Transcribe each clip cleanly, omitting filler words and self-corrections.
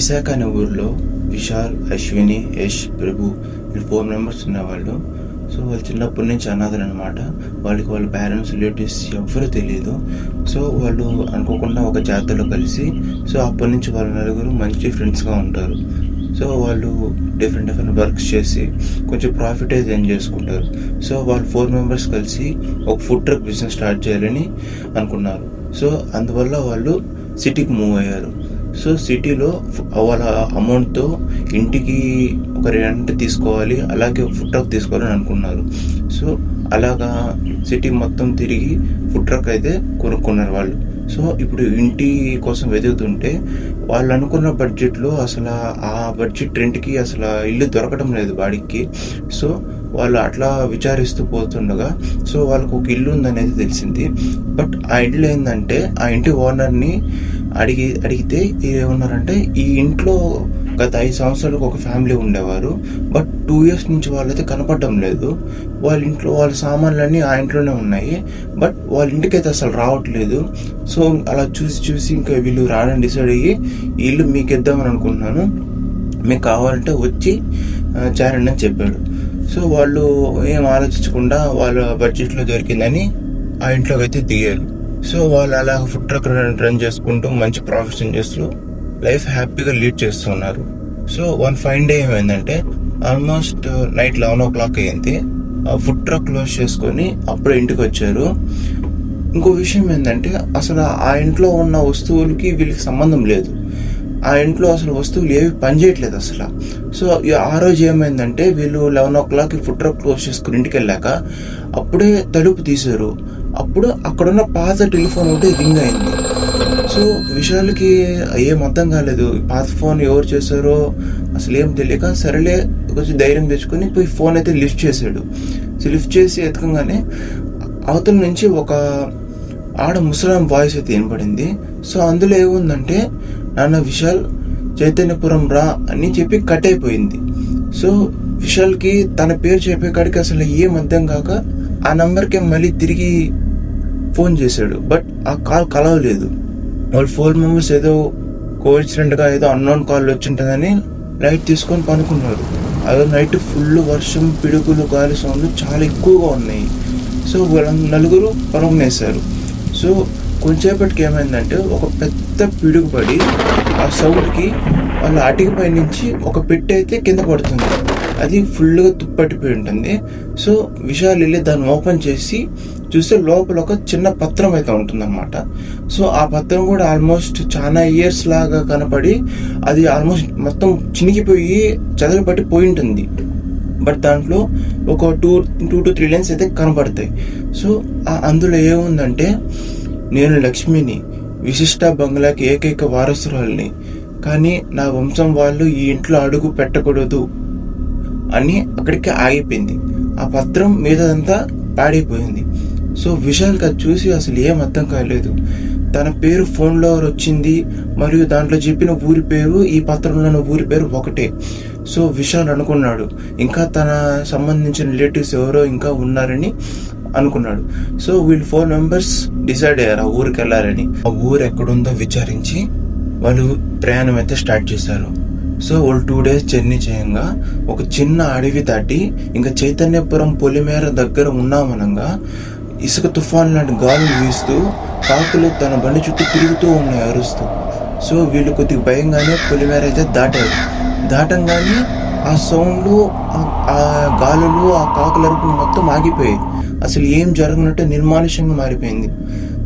విశాఖ అనే ఊరిలో విశాల్, అశ్విని, యష్, ప్రభు వీళ్ళు 4 మెంబర్స్ ఉన్నవాళ్ళు. సో వాళ్ళు చిన్నప్పటి నుంచి అనాథలు అనమాట. వాళ్ళ పేరెంట్స్, రిలేటివ్స్ ఎవ్వరూ తెలియదు. సో వాళ్ళు అనుకోకుండా ఒక జాతరలో కలిసి సో అప్పటి నుంచి వాళ్ళ నలుగురు మంచి ఫ్రెండ్స్గా ఉంటారు. సో వాళ్ళు డిఫరెంట్ వర్క్స్ చేసి కొంచెం ప్రాఫిట్ అయితే ఎర్న్ చేసుకుంటారు. సో వాళ్ళు 4 మెంబర్స్ కలిసి ఒక ఫుడ్ ట్రక్ బిజినెస్ స్టార్ట్ చేయాలని అనుకున్నారు. సో అందువల్ల వాళ్ళు సిటీకి మూవ్ అయ్యారు. సో సిటీలో వాళ్ళ అమౌంట్తో ఇంటికి ఒక రెంట్ తీసుకోవాలి, అలాగే ఫుడ్ ట్రక్ తీసుకోవాలని అనుకున్నారు. సో అలాగా సిటీ మొత్తం తిరిగి ఫుడ్ ట్రక్ అయితే కొనుక్కున్నారు వాళ్ళు. సో ఇప్పుడు ఇంటి కోసం వెతుకుతుంటే వాళ్ళు అనుకున్న బడ్జెట్లో అసలు ఆ బడ్జెట్ రెంట్కి అసలు ఇల్లు దొరకడం లేదు బాడీకి. సో వాళ్ళు అట్లా విచారిస్తూ పోతుండగా సో వాళ్ళకు ఒక ఇల్లు ఉందనేది తెలిసింది. బట్ ఆ ఇల్లు ఏంటంటే ఆ ఇంటి ఓనర్ని అడిగితే ఏమన్నారంటే ఈ ఇంట్లో గత 5 సంవత్సరాలకు ఒక ఫ్యామిలీ ఉండేవారు, బట్ 2 years నుంచి వాళ్ళైతే కనపడడం లేదు. వాళ్ళ సామాన్లన్నీ ఆ ఇంట్లోనే ఉన్నాయి, బట్ వాళ్ళ ఇంటికి అయితే అసలు రావట్లేదు. సో అలా చూసి ఇంకా వీళ్ళు రావడానికి డిసైడ్ అయ్యి ఈ ఇల్లు మీకు ఇద్దామని అనుకుంటున్నాను, మీకు కావాలంటే వచ్చి చేరండి అని చెప్పాడు. సో వాళ్ళు ఏం ఆలోచించకుండా వాళ్ళ బడ్జెట్లో దొరికిందని ఆ ఇంట్లోకి అయితే దిగారు. సో వాళ్ళు అలా ఫుడ్ ట్రక్ రన్ చేసుకుంటూ మంచి ప్రాఫిట్స్ చేస్తూ లైఫ్ హ్యాపీగా లీడ్ చేస్తున్నారు. సో వన్ ఫైన్ డే ఏమైందంటే ఆల్మోస్ట్ నైట్ 11 o'clock అయింది. ఆ ఫుడ్ ట్రక్ క్లోజ్ చేసుకొని అప్పుడే ఇంటికి వచ్చారు. ఇంకో విషయం ఏంటంటే అసలు ఆ ఇంట్లో ఉన్న వస్తువులకి వీళ్ళకి సంబంధం లేదు. ఆ ఇంట్లో అసలు వస్తువులు ఏవి పనిచేయట్లేదు అసలు. సో ఆ రోజు ఏమైందంటే వీళ్ళు 11 o'clock ఫుడ్ ట్రక్ క్లోజ్ చేసుకుని ఇంటికి వెళ్ళాక అప్పుడే తలుపు తీశారు. అప్పుడు అక్కడున్న పాత టెలిఫోన్ ఒకటి రింగ్ అయింది. సో విశాల్కి ఏం అర్థం కాలేదు, పాత ఫోన్ ఎవరు చేశారో అసలు ఏం తెలియక సరేలే కొంచెం ధైర్యం తెచ్చుకొని పోయి ఫోన్ అయితే లిఫ్ట్ చేశాడు. సో లిఫ్ట్ చేసి ఎతకంగానే అవతల నుంచి ఒక ఆడ ముసలాం వాయిస్ అయితే వినపడింది. సో అందులో ఏముందంటే నాన్న విశాల్ చైతన్యపురం రా అని చెప్పి కట్ అయిపోయింది. సో విశాల్కి తన పేరు చెప్పే కాడికి అసలు ఏం అర్థం కాక ఆ నంబర్కి మళ్ళీ తిరిగి ఫోన్ చేశాడు, బట్ ఆ కాల్ కలవలేదు. వాళ్ళు 4 మెంబర్స్ ఏదో కోఇన్సిడెంట్గా ఏదో అన్నోన్ కాల్ వచ్చింటుందని లైట్ తీసుకొని పనుకున్నారు. అదే నైట్ ఫుల్ వర్షం, పిడుగులు, గాలి సౌండ్లు చాలా ఎక్కువగా ఉన్నాయి. సో వాళ్ళ నలుగురు పనుకునేశారు. సో కొంచెంసేపటికి ఏమైందంటే ఒక పెద్ద పిడుగు పడి ఆ సౌండ్కి వాళ్ళ అటికిపై నుంచి ఒక పెట్టె అయితే కింద పడుతుంది. అది ఫుల్గా తుప్పట్టిపోయి ఉంటుంది. సో విశాల్ వెళ్ళి దాన్ని ఓపెన్ చేసి చూస్తే లోపల ఒక చిన్న పత్రం అయితే ఉంటుందన్నమాట. సో ఆ పత్రం కూడా ఆల్మోస్ట్ చాలా ఇయర్స్ లాగా కనపడి అది ఆల్మోస్ట్ మొత్తం చినిగిపోయి చదవబట్టి పోయి ఉంటుంది. బట్ దాంట్లో ఒక 2 to 3 లైన్స్ అయితే కనపడతాయి. సో అందులో ఏముందంటే నేను లక్ష్మిని, విశిష్ట బంగ్లాకి ఏకైక వారసురాలిని, కానీ నా వంశం వాళ్ళు ఈ ఇంట్లో అడుగు పెట్టకూడదు అని అక్కడికి ఆగిపోయింది. ఆ పత్రం మీదంతా పాడైపోయింది. సో విశాల్కి అది చూసి అసలు ఏం అర్థం కాలేదు. తన పేరు ఫోన్లో వచ్చింది మరియు దాంట్లో చెప్పిన ఊరి పేరు ఈ పత్రంలో ఉన్న ఊరి పేరు ఒకటే. సో విశాల్ అనుకున్నాడు ఇంకా తన సంబంధించిన రిలేటివ్స్ ఎవరో ఇంకా ఉన్నారని అనుకున్నాడు. సో వీళ్ళు 4 మెంబర్స్ డిసైడ్ అయ్యారు ఆ ఊరికి వెళ్ళాలని. ఆ ఊరు ఎక్కడుందో విచారించి వాళ్ళు ప్రయాణం అయితే స్టార్ట్ చేశారు. సో వాళ్ళు 2 days జర్నీ చేయంగా ఒక చిన్న అడవి దాటి ఇంకా చైతన్యపురం పొలిమేర దగ్గర ఉన్నామనంగా ఇసుక తుఫాన్ లాంటి గాలులు వీస్తూ కాకులు తన బండి చుట్టూ తిరుగుతూ ఉన్నాయి అరుస్తూ. సో వీళ్ళు కొద్దిగా భయంగానే పొలిమేర అయితే దాటంగానే ఆ సౌండ్లు, ఆ గాలులు, ఆ కాకుల అరుపులు మొత్తం ఆగిపోయాయి. అసలు ఏం జరగనట్టు నిర్మానుష్యంగా మారిపోయింది.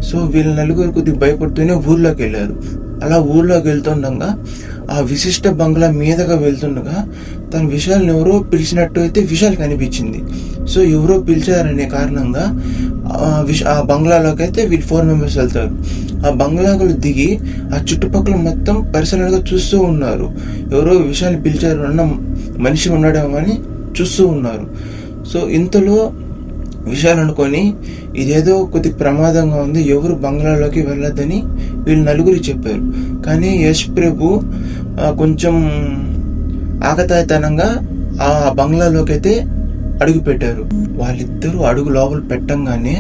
సో వీళ్ళ నలుగురు కొద్దిగా భయపడుతూనే ఊర్లోకి వెళ్ళారు. అలా ఊర్లోకి వెళ్తుండగా ఆ విశిష్ట బంగ్లా మీదగా వెళ్తుండగా తన విశాల్ని ఎవరో పిలిచినట్టు అయితే విశాల్కి అనిపించింది. సో ఎవరో పిలిచారనే కారణంగా ఆ బంగ్లాలోకి అయితే వీళ్ళు 4 మెంబర్స్ వెళ్తారు. ఆ బంగ్లాలో దిగి ఆ చుట్టుపక్కల మొత్తం పరిశీలనగా చూస్తూ ఉన్నారు. ఎవరో విశాల్ని పిలిచారు అన్న మనిషి ఉండడం అని చూస్తూ ఉన్నారు. సో ఇంతలో విశాల్ అనుకొని ఇదేదో కొద్ది ప్రమాదంగా ఉంది, ఎవరు బంగ్లాలోకి వెళ్ళొద్దని వీళ్ళు నలుగురు చెప్పారు. కానీ యష్ ప్రభు కొంచెం ఆకతాయితనంగా ఆ బంగ్లాలోకి అయితే అడుగు పెట్టారు. వాళ్ళిద్దరూ అడుగు లోపల పెట్టంగానే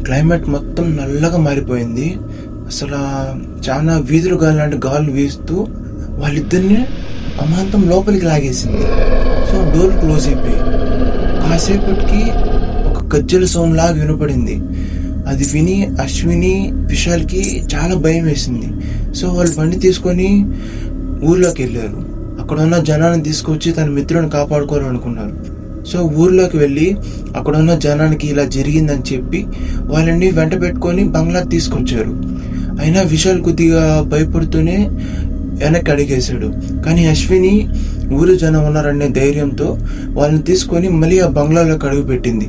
క్లైమేట్ మొత్తం నల్లగా మారిపోయింది. అసలు చాలా వీధులు గాలి లాంటి గాలు వీస్తూ వాళ్ళిద్దరిని అమాంతం లోపలికి లాగేసింది. సో డోర్ క్లోజ్ అయిపోయి కాసేపటికి ఒక గజ్జల సౌండ్ లాగా వినపడింది. అది విని అశ్విని విశాల్కి చాలా భయం వేసింది. సో వాళ్ళు బండి తీసుకొని ఊర్లోకి వెళ్ళారు. అక్కడ ఉన్న జనాన్ని తీసుకొచ్చి తన మిత్రుని కాపాడుకోవాలనుకున్నారు. సో ఊర్లోకి వెళ్ళి అక్కడ ఉన్న జనానికి ఇలా జరిగిందని చెప్పి వాళ్ళని వెంట పెట్టుకొని బంగ్లాకి తీసుకొచ్చారు. అయినా విశాల్ కొద్దిగా భయపడుతూనే వెనక్కి అడిగేశాడు. కానీ అశ్విని ఊరు జనం ఉన్నారనే ధైర్యంతో వాళ్ళని తీసుకొని మళ్ళీ ఆ బంగ్లాలోకి అడుగు పెట్టింది.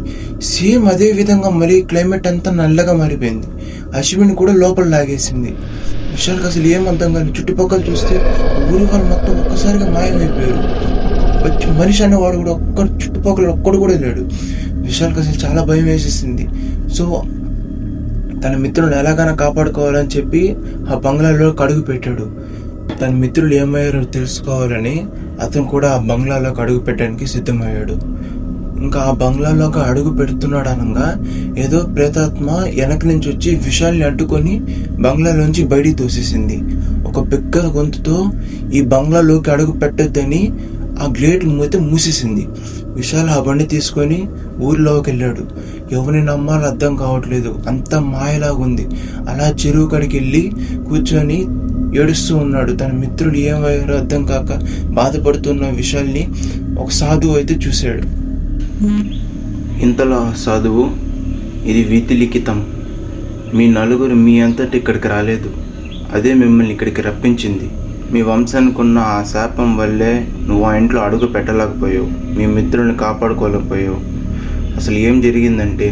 సేమ్ అదే విధంగా మళ్ళీ క్లైమేట్ అంతా నల్లగా మారిపోయింది. అశ్విని కూడా లోపల లాగేసింది. విశాల్కి అసలు ఏం అర్థం కాదు. చుట్టుపక్కల చూస్తే ఊరి వాళ్ళు మొత్తం ఒక్కసారిగా మాయమైపోయారు. మనిషి అనేవాడు కూడా చుట్టుపక్కల ఒక్కడు కూడా లేడు. విశాల్కి అసలు చాలా భయం వేసేసింది. సో తన మిత్రులను ఎలాగైనా కాపాడుకోవాలని చెప్పి ఆ బంగ్లాలో అడుగు పెట్టాడు. తన మిత్రులు ఏమయ్యారో తెలుసుకోవాలని అతను కూడా ఆ బంగ్లాలోకి అడుగు పెట్టడానికి సిద్ధమయ్యాడు. ఇంకా ఆ బంగ్లాలోకి అడుగు పెడుతున్నాడు అనగా ఏదో ప్రేతాత్మ వెనక నుంచి వచ్చి విశాల్ని అడ్డుకొని బంగ్లాలోంచి బయటికి తోసేసింది. ఒక బిగ్గర గొంతుతో ఈ బంగ్లాలోకి అడుగు పెట్టొద్దని ఆ గ్లేట్ మూసేసింది. విశాల్ ఆ బండి తీసుకొని ఊర్లోకి వెళ్ళాడు. ఎవరిని నమ్మాలో అర్థం కావట్లేదు, అంత మాయలాగుంది. అలా చెరువు కాడికి వెళ్ళి కూర్చొని ఏడుస్తూ ఉన్నాడు. తన మిత్రులు ఏమయ్యారో అర్థం కాక బాధపడుతున్న విశాల్ని ఒక సాధువు అయితే చూశాడు. ఇంతలో ఆ సాధువు, ఇది వీతి లిఖితం, మీ నలుగురు మీ అంతటి ఇక్కడికి రాలేదు, అదే మిమ్మల్ని ఇక్కడికి రప్పించింది. మీ వంశానికి ఉన్న ఆ శాపం వల్లే నువ్వు ఆ ఇంట్లో అడుగు పెట్టలేకపోయావు, మీ మిత్రుల్ని కాపాడుకోలేకపోయావు. అసలు ఏం జరిగిందంటే